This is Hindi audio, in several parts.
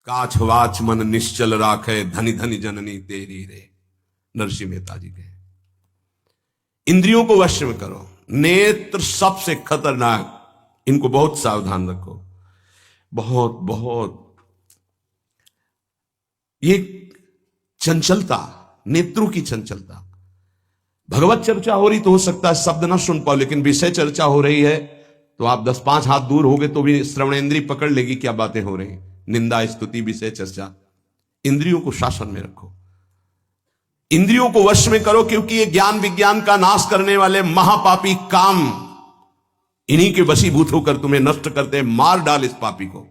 काछ वाच मन निश्चल राखे, धनी धनी जननी तेरी रे। नरसिंह मेहता जी के। इंद्रियों को वश में करो। नेत्र सबसे खतरनाक, इनको बहुत सावधान रखो। बहुत बहुत ये चंचलता, नेत्रों की चंचलता। भगवत चर्चा हो रही तो हो सकता है शब्द ना सुन पाओ, लेकिन विषय चर्चा हो रही है तो आप 10-5 हाथ दूर होगे तो भी श्रवणेंद्रिय पकड़ लेगी क्या बातें हो रही। निंदा स्तुति विषय चर्चा। इंद्रियों को शासन में रखो, इंद्रियों को वश में करो, क्योंकि ये ज्ञान विज्ञान का नाश करने वाले महापापी काम इन्हीं के वशीभूत होकर तुम्हें नष्ट करते हैं। मार डाल इस पापी को।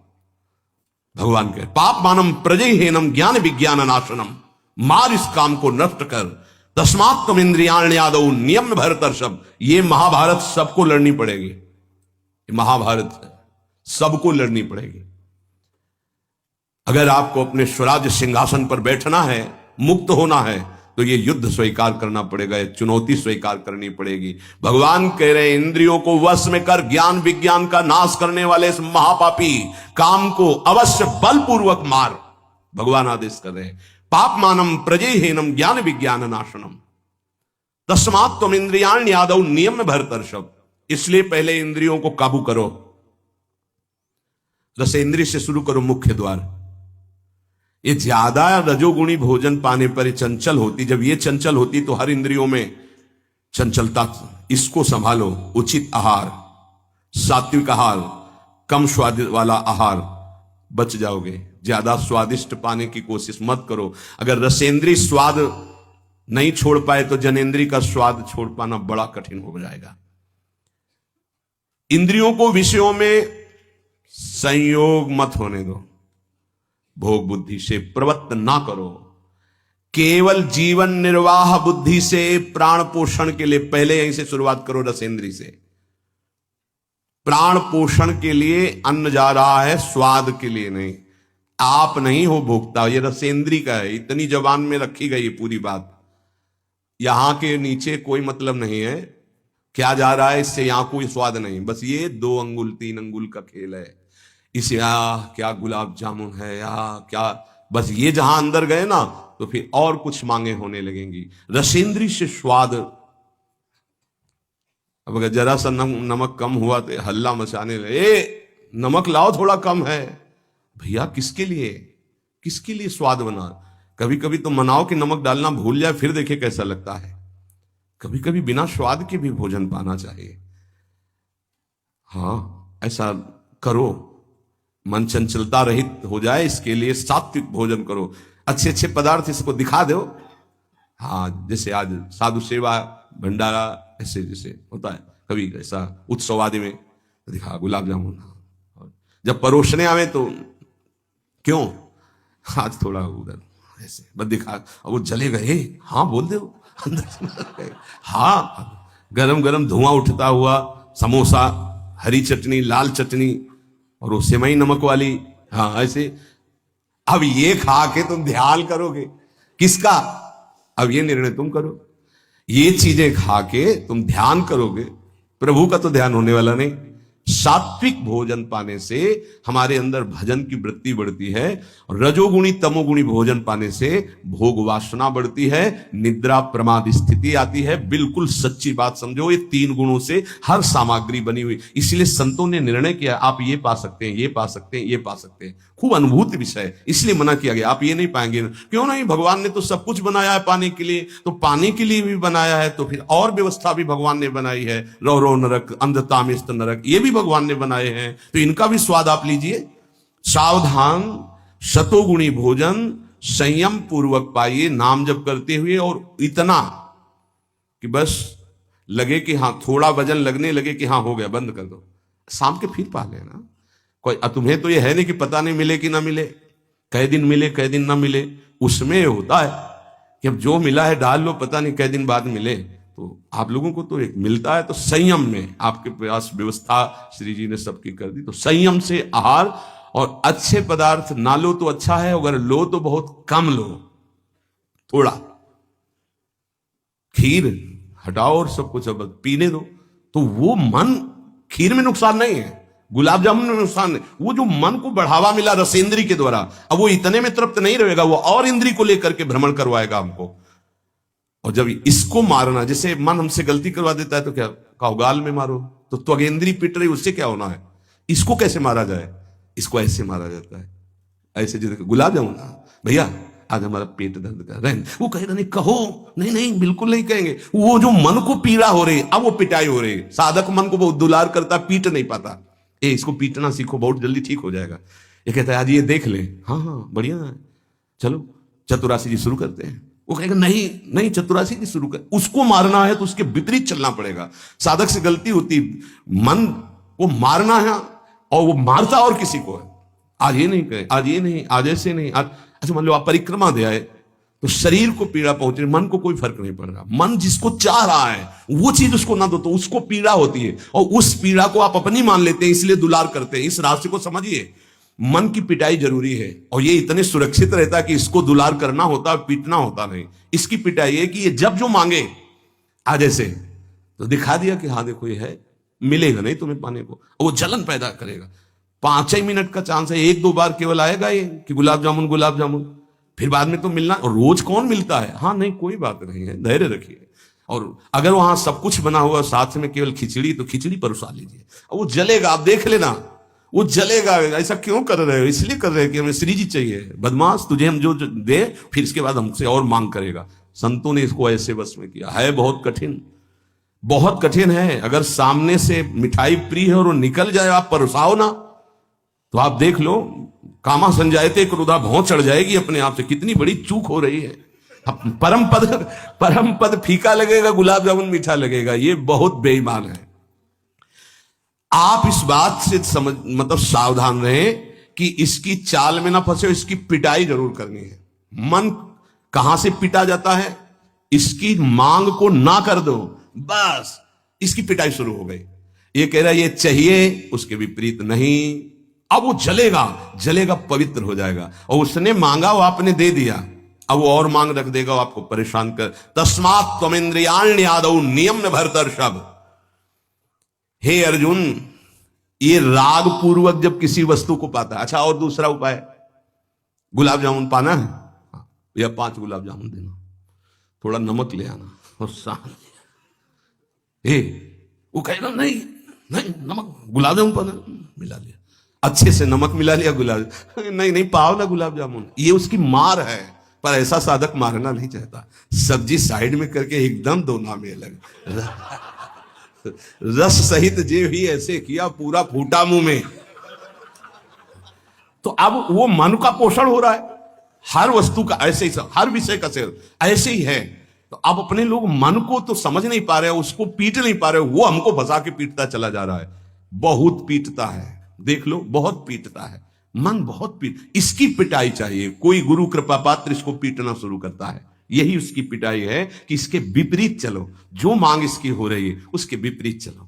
भगवान कहे पाप मानम प्रजहीनम ज्ञान विज्ञान नाशनम। मार इस काम को, नष्ट कर। तस्मात् तुम इंद्रियाण्यादौ नियम भरतर्षभ। ये महाभारत सबको लड़नी पड़ेगी, ये महाभारत सबको लड़नी पड़ेगी। अगर आपको अपने स्वराज्य सिंहासन पर बैठना है, मुक्त होना है, तो ये युद्ध स्वीकार करना पड़ेगा, ये चुनौती स्वीकार करनी पड़ेगी। भगवान कह रहे हैं इंद्रियों को वश में कर, ज्ञान विज्ञान का नाश करने वाले इस महापापी काम को अवश्य बलपूर्वक मार। भगवान आदेश कर रहे हैं पाप मानम प्रजहीनम ज्ञान विज्ञान नाशनम। तस्मात् तुम इंद्रियाण्यादौ नियम भरतर्षभ। इसलिए पहले इंद्रियों को काबू करो। रसेंद्रिय से शुरू करो, मुख्य द्वार। ये ज्यादा रजोगुणी भोजन पाने पर ये चंचल होती। जब ये चंचल होती तो हर इंद्रियों में चंचलता। इसको संभालो। उचित आहार, सात्विक आहार, कम स्वाद वाला आहार, बच जाओगे। ज्यादा स्वादिष्ट पाने की कोशिश मत करो। अगर रसेंद्रीय स्वाद नहीं छोड़ पाए तो जनेंद्रीय का स्वाद छोड़ पाना बड़ा कठिन हो जाएगा। इंद्रियों को विषयों में संयोग मत होने दो। भोग बुद्धि से प्रवृत्त ना करो। केवल जीवन निर्वाह बुद्धि से प्राण पोषण के लिए पहले यहीं से शुरुआत करो, रसेंद्री से। प्राण पोषण के लिए अन्न जा रहा है, स्वाद के लिए नहीं। आप नहीं हो भोक्ता, ये रसेंद्री का है। इतनी जबान में रखी गई पूरी बात। यहां के नीचे कोई मतलब नहीं है क्या जा रहा है, इससे यहां कोई स्वाद नहीं। बस ये 2 अंगुल 3 अंगुल का खेल है। इसे क्या गुलाब जामुन है या क्या, बस ये जहां अंदर गए ना तो फिर और कुछ मांगे होने लगेंगी। रसेंद्री से स्वाद। अब अगर जरा सा नमक कम हुआ तो हल्ला मचाने लगे, नमक लाओ थोड़ा कम है। भैया किसके लिए, किसके लिए स्वाद बना। कभी कभी तो मनाओ कि नमक डालना भूल जाए, फिर देखे कैसा लगता है। कभी कभी बिना स्वाद के भी भोजन पाना चाहिए। हाँ ऐसा करो, मन चंचलता रहित हो जाए, इसके लिए सात्विक भोजन करो। अच्छे अच्छे पदार्थ इसको दिखा दो। हाँ जैसे आज साधु सेवा भंडारा ऐसे जैसे होता है, कभी ऐसा उत्सव आदि में दिखा गुलाब जामुन। जब परोसने आवे तो क्यों आज थोड़ा उधर ऐसे बस दिखा, और वो जले गए। हाँ बोल दो अंदर। हाँ गरम गरम धुआं उठता हुआ समोसा, हरी चटनी, लाल चटनी और वो सेवई नमक वाली। हाँ ऐसे। अब ये खा के तुम ध्यान करोगे किसका, अब ये निर्णय तुम करो। ये चीजें खा के तुम ध्यान करोगे, प्रभु का तो ध्यान होने वाला नहीं। सात्विक भोजन पाने से हमारे अंदर भजन की वृत्ति बढ़ती है, और रजोगुणी तमोगुणी भोजन पाने से भोग वासना बढ़ती है, निद्रा प्रमाद स्थिति आती है। बिल्कुल सच्ची बात समझो, ये 3 गुणों से हर सामग्री बनी हुई। इसलिए संतों ने निर्णय किया आप ये पा सकते हैं, ये पा सकते हैं, ये पा सकते हैं। खूब अनुभूति विषय, इसलिए मना किया गया आप ये नहीं पाएंगे। क्यों नहीं, भगवान ने तो सब कुछ बनाया है पाने के लिए, तो पाने के लिए भी बनाया है, तो फिर और व्यवस्था भी भगवान ने बनाई है। रौ नरक, अंधतामिस्त नरक, ये भी भगवान ने बनाए हैं, तो इनका भी स्वाद आप लीजिए। सावधान, शतोगुणी भोजन संयम पूर्वक पाइए, नाम जप करते हुए, और इतना कि बस लगे कि हाँ थोड़ा वजन लगने लगे कि हाँ हो गया, बंद कर दो, शाम के फिर पा लेना। कोई तुम्हें तो ये है नहीं कि पता नहीं मिले कि ना मिले, कै दिन मिले कै दिन ना मिले। उसमें होता है कि अब जो मिला है डाल लो, पता नहीं कै दिन बाद मिले। तो आप लोगों को तो एक मिलता है, तो संयम में आपके प्रयास व्यवस्था श्री जी ने सबकी कर दी। तो संयम से आहार, और अच्छे पदार्थ ना लो तो अच्छा है, अगर लो तो बहुत कम लो, थोड़ा। खीर हटाओ और सब कुछ अब पीने दो, तो वो मन, खीर में नुकसान नहीं है, गुलाब जामुन में नुकसान है। वो जो मन को बढ़ावा मिला रसेंद्री के द्वारा, अब वो इतने में तृप्त नहीं रहेगा, वो और इंद्री को लेकर के भ्रमण करवाएगा हमको। और जब इसको मारना, जैसे मन हमसे गलती करवा देता है तो क्या कहो गाल में मारो, तो त्वगेंद्री पिट रही, उससे क्या होना है। इसको कैसे मारा जाए, इसको ऐसे मारा जाता है, ऐसे। जैसे गुलाब जामुन, भैया आज हमारा पेट दर्द कर रहे हैं, वो कह रहे नहीं, कहो नहीं नहीं बिल्कुल नहीं कहेंगे। वो जो मन को पीड़ा हो रही, अब वो पिटाई हो रही। साधक मन को बहुत दुलार करता, पीट नहीं पाता। इसको पीटना सीखो, बहुत जल्दी ठीक हो जाएगा। ये कहता है आज ये देख ले, हाँ हाँ बढ़िया है, चलो चतुरासी जी शुरू करते हैं। वो कहेगा नहीं नहीं चतुरासी जी शुरू कर। उसको मारना है तो उसके विपरीत चलना पड़ेगा। साधक से गलती होती, मन को मारना है और वो मारता और किसी को है। आज ये नहीं कहे, आज ये नहीं, आज ऐसे नहीं, आज अच्छा। मान लो आप परिक्रमा दे आए तो शरीर को पीड़ा पहुंच रही, मन को कोई फर्क नहीं पड़ रहा। मन जिसको चाह रहा है वो चीज उसको ना दो तो उसको पीड़ा होती है, और उस पीड़ा को आप अपनी मान लेते हैं, इसलिए दुलार करते हैं। इस राशि को समझिए, मन की पिटाई जरूरी है, और ये इतने सुरक्षित रहता है कि इसको दुलार करना होता है, पीटना होता नहीं। इसकी पिटाई है कि ये जब जो मांगे आज ऐसे, तो दिखा दिया कि हाँ देखो ये है, मिलेगा नहीं तुम्हें पाने को, और वो जलन पैदा करेगा। 5 ही मिनट का चांस है, 1-2 बार केवल आएगा ये कि गुलाब जामुन गुलाब जामुन, फिर बाद में तो मिलना। और रोज कौन मिलता है, हाँ नहीं कोई बात नहीं है, धैर्य रखिए। और अगर वहां सब कुछ बना हुआ साथ में केवल खिचड़ी, तो खिचड़ी परोसा लीजिए, और वो जलेगा, आप देख लेना वो जलेगा। ऐसा क्यों कर रहे हो, इसलिए कर रहे हैं कि हमें श्री जी चाहिए। बदमाश, तुझे हम जो दे फिर इसके बाद हमसे और मांग करेगा। संतों ने इसको ऐसे बस में किया है। बहुत कठिन, बहुत कठिन है। अगर सामने से मिठाई प्रिय है और वो निकल जाए, आप परोसाओ ना, तो आप देख लो कामा संजायते क्रोधा, भौं चढ़ जाएगी अपने आप से। कितनी बड़ी चूक हो रही है। परम पद फीका लगेगा, गुलाब जामुन मीठा लगेगा। ये बहुत बेईमान है। आप इस बात से समझ मतलब सावधान रहें कि इसकी चाल में ना फंसे, इसकी पिटाई जरूर करनी है। मन कहां से पिटा जाता है, इसकी मांग को ना कर दो, बस इसकी पिटाई शुरू हो गई। ये कह रहा है ये चाहिए, उसके विपरीत नहीं। अब वो जलेगा, जलेगा, पवित्र हो जाएगा। और उसने मांगा, वो आपने दे दिया, अब वो और मांग रख देगा, वो आपको परेशान कर। तस्मात् त्वमिन्द्रियाण्यादौ नियम्य भरतर्षभ। हे अर्जुन, ये राग पूर्वक जब किसी वस्तु को पाता है। अच्छा, और दूसरा उपाय, गुलाब जामुन पाना है, या 5 गुलाब जामुन देना, थोड़ा नमक ले आना और साथ वो कहेगा नहीं नहीं नमक, गुलाब जामुन पाना, मिला लिया, अच्छे से नमक मिला लिया, गुलाब नहीं नहीं पाओ ना गुलाब जामुन। ये उसकी मार है, पर ऐसा साधक मारना नहीं चाहता। सब्जी साइड में करके एकदम दोना में लग रस सहित जे भी ऐसे किया, पूरा फूटा मुंह में। तो अब वो मन का पोषण हो रहा है। हर वस्तु का ऐसे ही, हर विषय का ऐसे ही है। तो अब अपने लोग मन को तो समझ नहीं पा रहे, उसको पीट नहीं पा रहे, वो हमको फंसा के पीटता चला जा रहा है। बहुत पीटता है, देख लो, बहुत पीटता है मन, बहुत पीट। इसकी पिटाई चाहिए। कोई गुरु कृपा पात्र इसको पीटना शुरू करता है, यही उसकी पिटाई है कि इसके विपरीत चलो, जो मांग इसकी हो रही है उसके विपरीत चलो।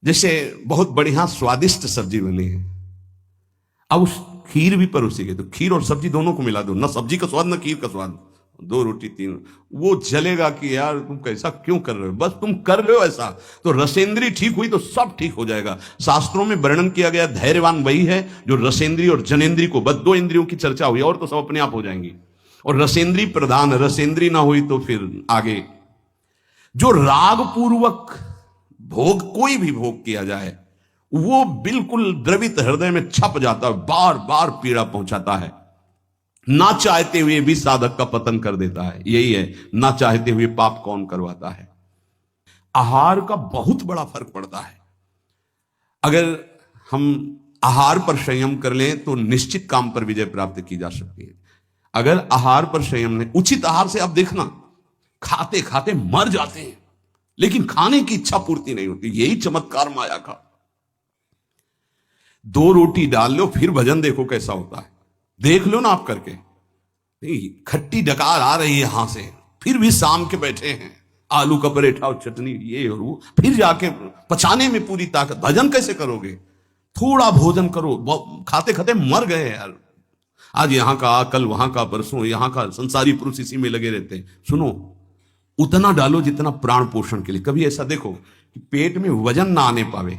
जैसे बहुत बढ़िया स्वादिष्ट सब्जी बनी है, अब उस खीर भी परोसी गई, तो खीर और सब्जी दोनों को मिला दो, ना सब्जी का स्वाद ना खीर का स्वाद, 2 रोटी 3, वो जलेगा कि यार तुम कैसा क्यों कर रहे हो। बस तुम कर रहे हो ऐसा, तो रसेंद्री ठीक हुई तो सब ठीक हो जाएगा। शास्त्रों में वर्णन किया गया, धैर्यवान वही है जो रसेंद्री और जनेन्द्री को, बस 2 इंद्रियों की चर्चा हुई, और तो सब अपने आप हो जाएंगी। और रसेंद्री प्रधान, रसेंद्री ना हुई तो फिर आगे जो राग पूर्वक भोग, कोई भी भोग किया जाए, वो बिल्कुल द्रवित हृदय में छप जाता है, बार बार पीड़ा पहुंचाता है। ना चाहते हुए भी साधक का पतन कर देता है। यही है, ना चाहते हुए पाप कौन करवाता है। आहार का बहुत बड़ा फर्क पड़ता है। अगर हम आहार पर संयम कर लें तो निश्चित काम पर विजय प्राप्त की जा सकती है। अगर आहार पर संयम नहीं, उचित आहार से आप देखना, खाते खाते मर जाते हैं, लेकिन खाने की इच्छा पूर्ति नहीं होती। यही चमत्कार माया का। 2 रोटी डाल लो, फिर भजन देखो कैसा होता है, देख लो ना आप करके। नहीं, खट्टी डकार आ रही है यहां से, फिर भी शाम के बैठे हैं, आलू का पराठा और चटनी ये और वो, फिर जाके पचाने में पूरी ताकत। भजन कैसे करोगे? थोड़ा भोजन करो, खाते खाते मर गए यार। आज यहां का, कल वहां का, परसों यहां का, संसारी पुरुष इसी में लगे रहते हैं। सुनो, उतना डालो जितना प्राण पोषण के लिए। कभी ऐसा देखो कि पेट में वजन ना आने पावे,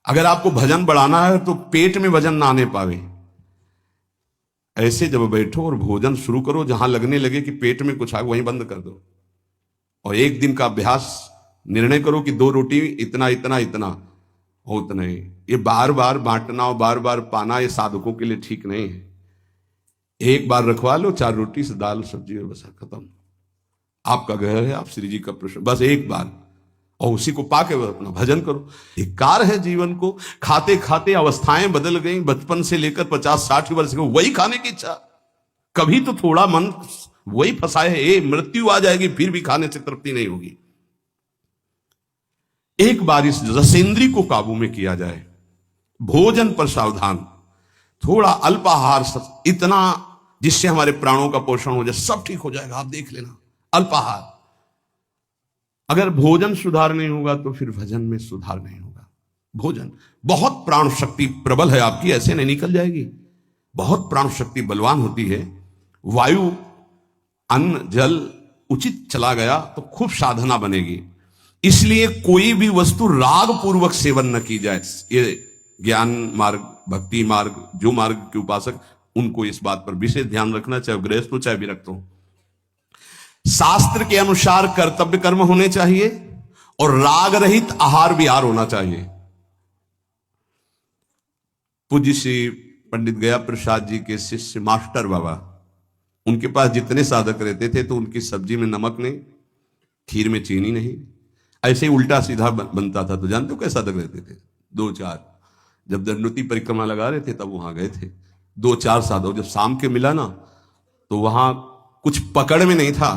अगर आपको भजन बढ़ाना है तो पेट में वजन ना आने पावे, ऐसे जब बैठो और भोजन शुरू करो, जहां लगने लगे कि पेट में कुछ आ वहीं बंद कर दो, और एक दिन का अभ्यास निर्णय करो कि 2 रोटी इतना इतना इतना हो, उतना ही। ये बार बार बांटना और बार बार पाना ये साधकों के लिए ठीक नहीं है। एक बार रखवा लो 4 रोटी से दाल सब्जी और बस खत्म। आपका घर है, आप श्री जी का प्रश्न, बस एक बार, और उसी को पाके अपना भजन करो। धिक्कार है जीवन को, खाते खाते अवस्थाएं बदल गई, बचपन से लेकर 50-60 वर्ष के वही खाने की इच्छा। कभी तो थोड़ा मन वही फंसाए है, मृत्यु आ जाएगी फिर भी खाने से तृप्ति नहीं होगी। एक बार इस रसेंद्री को काबू में किया जाए, भोजन पर सावधान, थोड़ा अल्पाहार, इतना जिससे हमारे प्राणों का पोषण हो जाए, सब ठीक हो जाएगा। आप देख लेना, अल्पाहार। अगर भोजन सुधार नहीं होगा तो फिर भजन में सुधार नहीं होगा। भोजन, बहुत प्राण शक्ति प्रबल है आपकी, ऐसे नहीं निकल जाएगी। बहुत प्राण शक्ति बलवान होती है। वायु, अन्न, जल उचित चला गया तो खूब साधना बनेगी। इसलिए कोई भी वस्तु राग पूर्वक सेवन न की जाए। ये ज्ञान मार्ग, भक्ति मार्ग, जो मार्ग के उपासक, उनको इस बात पर विशेष ध्यान रखना, चाहे गृहस्थ हो चाहे विरक्त हो। शास्त्र के अनुसार कर्तव्य कर्म होने चाहिए और राग रहित आहार विहार होना चाहिए। पूज्य श्री पंडित गया प्रसाद जी के शिष्य मास्टर बाबा, उनके पास जितने साधक रहते थे तो उनकी सब्जी में नमक नहीं, खीर में चीनी नहीं, ऐसे ही उल्टा सीधा बनता था। तो जानते हो कैसे साधक रहते थे? 2-4, जब दंडोती परिक्रमा लगा रहे थे तब वहां गए थे 2-4 साधक। जब शाम के मिला ना तो वहां कुछ पकड़ में नहीं था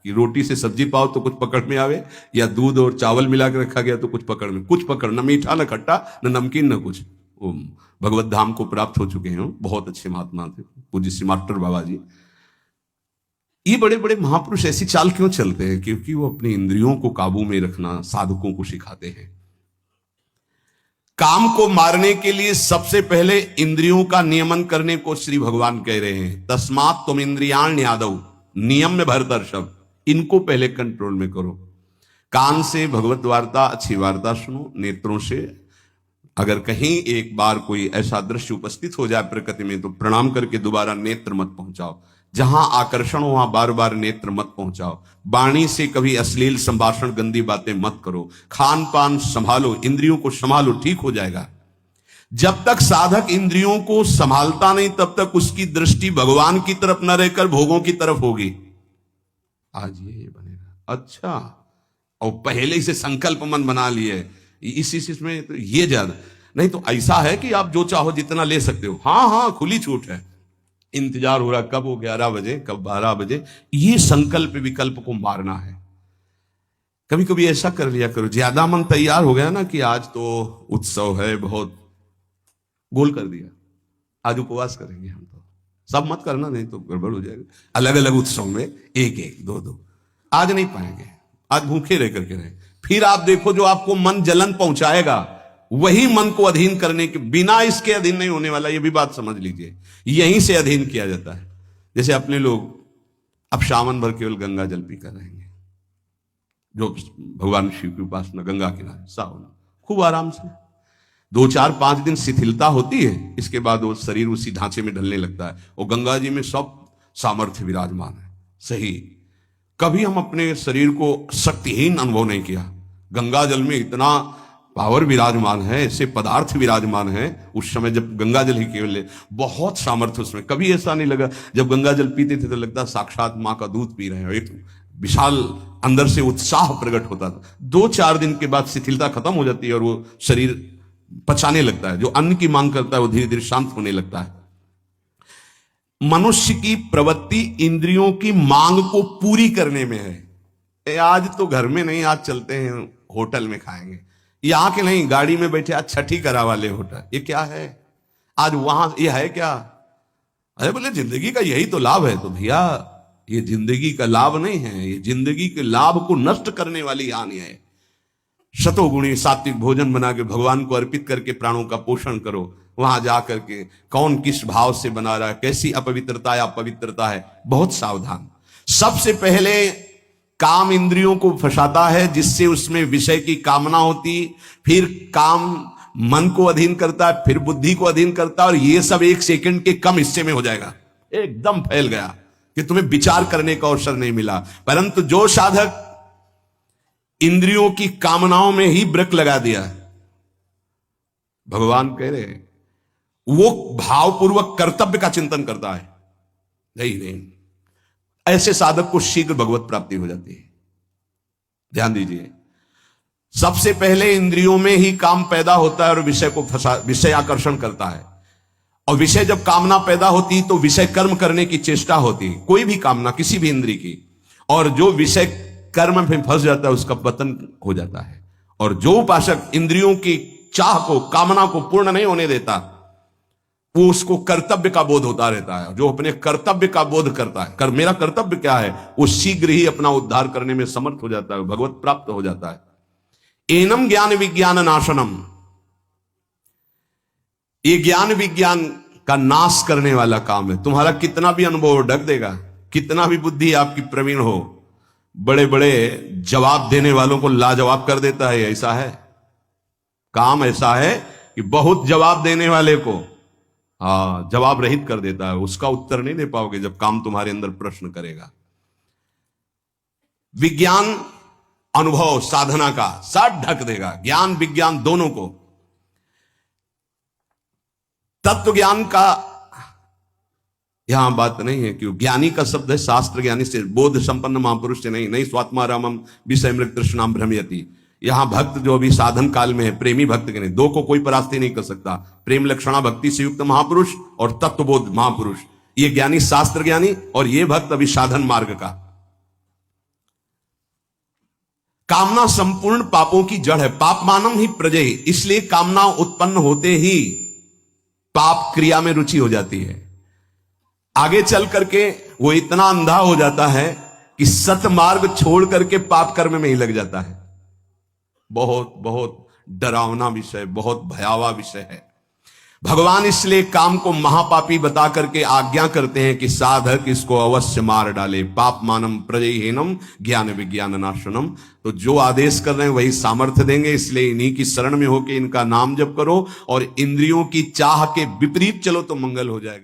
कि रोटी से सब्जी पाओ तो कुछ पकड़ में आवे, या दूध और चावल मिला के रखा गया तो कुछ पकड़ में, कुछ पकड़, न मीठा न खट्टा न नमकीन न कुछ। वो भगवत धाम को प्राप्त हो चुके हैं, बहुत अच्छे महात्मा थे पूज्य श्री मास्टर बाबा जी। ये बड़े बड़े महापुरुष ऐसी चाल क्यों चलते हैं? क्योंकि वो अपनी इंद्रियों को काबू में रखना साधकों को सिखाते हैं। काम को मारने के लिए सबसे पहले इंद्रियों का नियमन करने को श्री भगवान कह रहे हैं। तस्मात् तुम इंद्रियाण यादव, नियम में भरतर्षभ, इनको पहले कंट्रोल में करो। कान से भगवत वार्ता, अच्छी वार्ता सुनो। नेत्रों से अगर कहीं एक बार कोई ऐसा दृश्य उपस्थित हो जाए प्रकृति में तो प्रणाम करके दोबारा नेत्र मत पहुंचाओ। जहां आकर्षण हो वहां बार बार नेत्र मत पहुंचाओ। वाणी से कभी अश्लील संभाषण, गंदी बातें मत करो। खान पान संभालो, इंद्रियों को संभालो, ठीक हो जाएगा। जब तक साधक इंद्रियों को संभालता नहीं तब तक उसकी दृष्टि भगवान की तरफ न रहकर भोगों की तरफ होगी। आज ये बनेगा, अच्छा, और पहले से संकल्प मन बना लिए इस में तो ये ज्यादा नहीं। तो ऐसा है कि आप जो चाहो जितना ले सकते हो। हाँ हाँ, खुली छूट है। इंतजार हो रहा कब हो 11 बजे, कब 12 बजे। ये संकल्प विकल्प को मारना है। कभी कभी ऐसा कर लिया करो, ज्यादा मन तैयार हो गया ना कि आज तो उत्सव है, बहुत गोल कर दिया, आज उपवास करेंगे हम, तो सब मत करना, नहीं तो गड़बड़ हो जाएगा। अलग अलग उत्सव में 1-1, 2-2 आज नहीं पाएंगे, आज भूखे रह करके रहे। फिर आप देखो जो आपको मन जलन पहुंचाएगा वही मन को अधीन करने के, बिना इसके अधीन नहीं होने वाला। ये भी बात समझ लीजिए, यहीं से अधीन किया जाता है। जैसे अपने लोग अब सावन भर केवल गंगा जल पी कर रहेंगे, जो भगवान शिव की उपासना, गंगा किनारे सावन खूब आराम से 2-4-5 दिन शिथिलता होती है, इसके बाद वो शरीर उसी ढांचे में ढलने लगता है। और गंगा जी में सब सामर्थ्य विराजमान है। सही, कभी हम अपने शरीर को शक्तिहीन अनुभव नहीं किया। गंगा जल में इतना पावर विराजमान है, ऐसे पदार्थ विराजमान है। उस समय जब गंगा जल ही केवल, बहुत सामर्थ्य उसमें। कभी ऐसा नहीं लगा, जब गंगा जल पीते थे तो लगता साक्षात माँ का दूध पी रहे हैं। एक विशाल अंदर से उत्साह प्रकट होता था। 2-4 दिन के बाद शिथिलता खत्म हो जाती है और वो शरीर पचाने लगता है। जो अन्न की मांग करता है वो धीरे धीरे शांत होने लगता है। मनुष्य की प्रवृत्ति इंद्रियों की मांग को पूरी करने में है। आज तो घर में नहीं, आज चलते हैं होटल में खाएंगे, यहां के नहीं, गाड़ी में बैठे आज छठी करा वाले होटल। ये क्या है आज वहां, ये है क्या? अरे बोले जिंदगी का यही तो लाभ है। तो भैया ये जिंदगी का लाभ नहीं है, ये जिंदगी के लाभ को नष्ट करने वाली हानि है। शतोगुणी सात्विक भोजन बना के भगवान को अर्पित करके प्राणों का पोषण करो। वहां जाकर के कौन किस भाव से बना रहा है, कैसी अपवित्रता या पवित्रता है, बहुत सावधान। सबसे पहले काम इंद्रियों को फंसाता है, जिससे उसमें विषय की कामना होती, फिर काम मन को अधीन करता है, फिर बुद्धि को अधीन करता है, और ये सब 1 सेकंड के कम हिस्से में हो जाएगा, एकदम फैल गया कि तुम्हें विचार करने का अवसर नहीं मिला। परंतु जो साधक इंद्रियों की कामनाओं में ही ब्रेक लगा दिया, भगवान कह रहे हैं, वो भावपूर्वक कर्तव्य का चिंतन करता है, नहीं, ऐसे साधक को शीघ्र भगवत प्राप्ति हो जाती है। ध्यान दीजिए, सबसे पहले इंद्रियों में ही काम पैदा होता है और विषय आकर्षण करता है, और विषय जब कामना पैदा होती तो विषय कर्म करने की चेष्टा होती, कोई भी कामना किसी भी इंद्रिय की, और जो विषय कर्म में फंस जाता है उसका पतन हो जाता है। और जो उपासक इंद्रियों की चाह को, कामना को पूर्ण नहीं होने देता, वो उसको कर्तव्य का बोध होता रहता है। जो अपने कर्तव्य का बोध करता है, मेरा कर्तव्य क्या है, वो शीघ्र ही अपना उद्धार करने में समर्थ हो जाता है, भगवत प्राप्त हो जाता है। एनम ज्ञान विज्ञान नाशनम, ये ज्ञान विज्ञान का नाश करने वाला काम है। तुम्हारा कितना भी अनुभव ढक देगा, कितना भी बुद्धि आपकी प्रवीण हो, बड़े बड़े जवाब देने वालों को लाजवाब कर देता है। ऐसा है, काम ऐसा है कि बहुत जवाब देने वाले को जवाब रहित कर देता है, उसका उत्तर नहीं दे पाओगे जब काम तुम्हारे अंदर प्रश्न करेगा। विज्ञान अनुभव साधना का सब ढक देगा, ज्ञान विज्ञान दोनों को। तत्व ज्ञान का यहां बात नहीं है कि ज्ञानी का शब्द है शास्त्र ज्ञानी से, बोध संपन्न महापुरुष से नहीं स्वात्मा रामम विषय मृग तृष्णाम भ्रमयति। यहां भक्त जो अभी साधन काल में है, प्रेमी भक्त के नहीं, दो को कोई परास्ती नहीं कर सकता। प्रेम लक्षणा भक्ति से युक्त महापुरुष और तत्वबोध महापुरुष, ये ज्ञानी शास्त्र ज्ञानी, और ये भक्त अभी साधन मार्ग का। कामना संपूर्ण पापों की जड़ है, पाप मानम ही प्रजय, इसलिए कामना उत्पन्न होते ही पाप क्रिया में रुचि हो जाती है। आगे चल करके वो इतना अंधा हो जाता है कि सतमार्ग छोड़ करके पाप कर्म में ही लग जाता है। बहुत बहुत डरावना विषय, बहुत भयावह विषय है। भगवान इसलिए काम को महापापी बता करके आज्ञा करते हैं कि साधक इसको अवश्य मार डाले। पाप मानम प्रजयहीनम ज्ञान विज्ञान नाशनम। तो जो आदेश कर रहे हैं वही सामर्थ्य देंगे, इसलिए इन्हीं की शरण में होकर इनका नाम जप करो और इंद्रियों की चाह के विपरीत चलो तो मंगल हो जाएगा।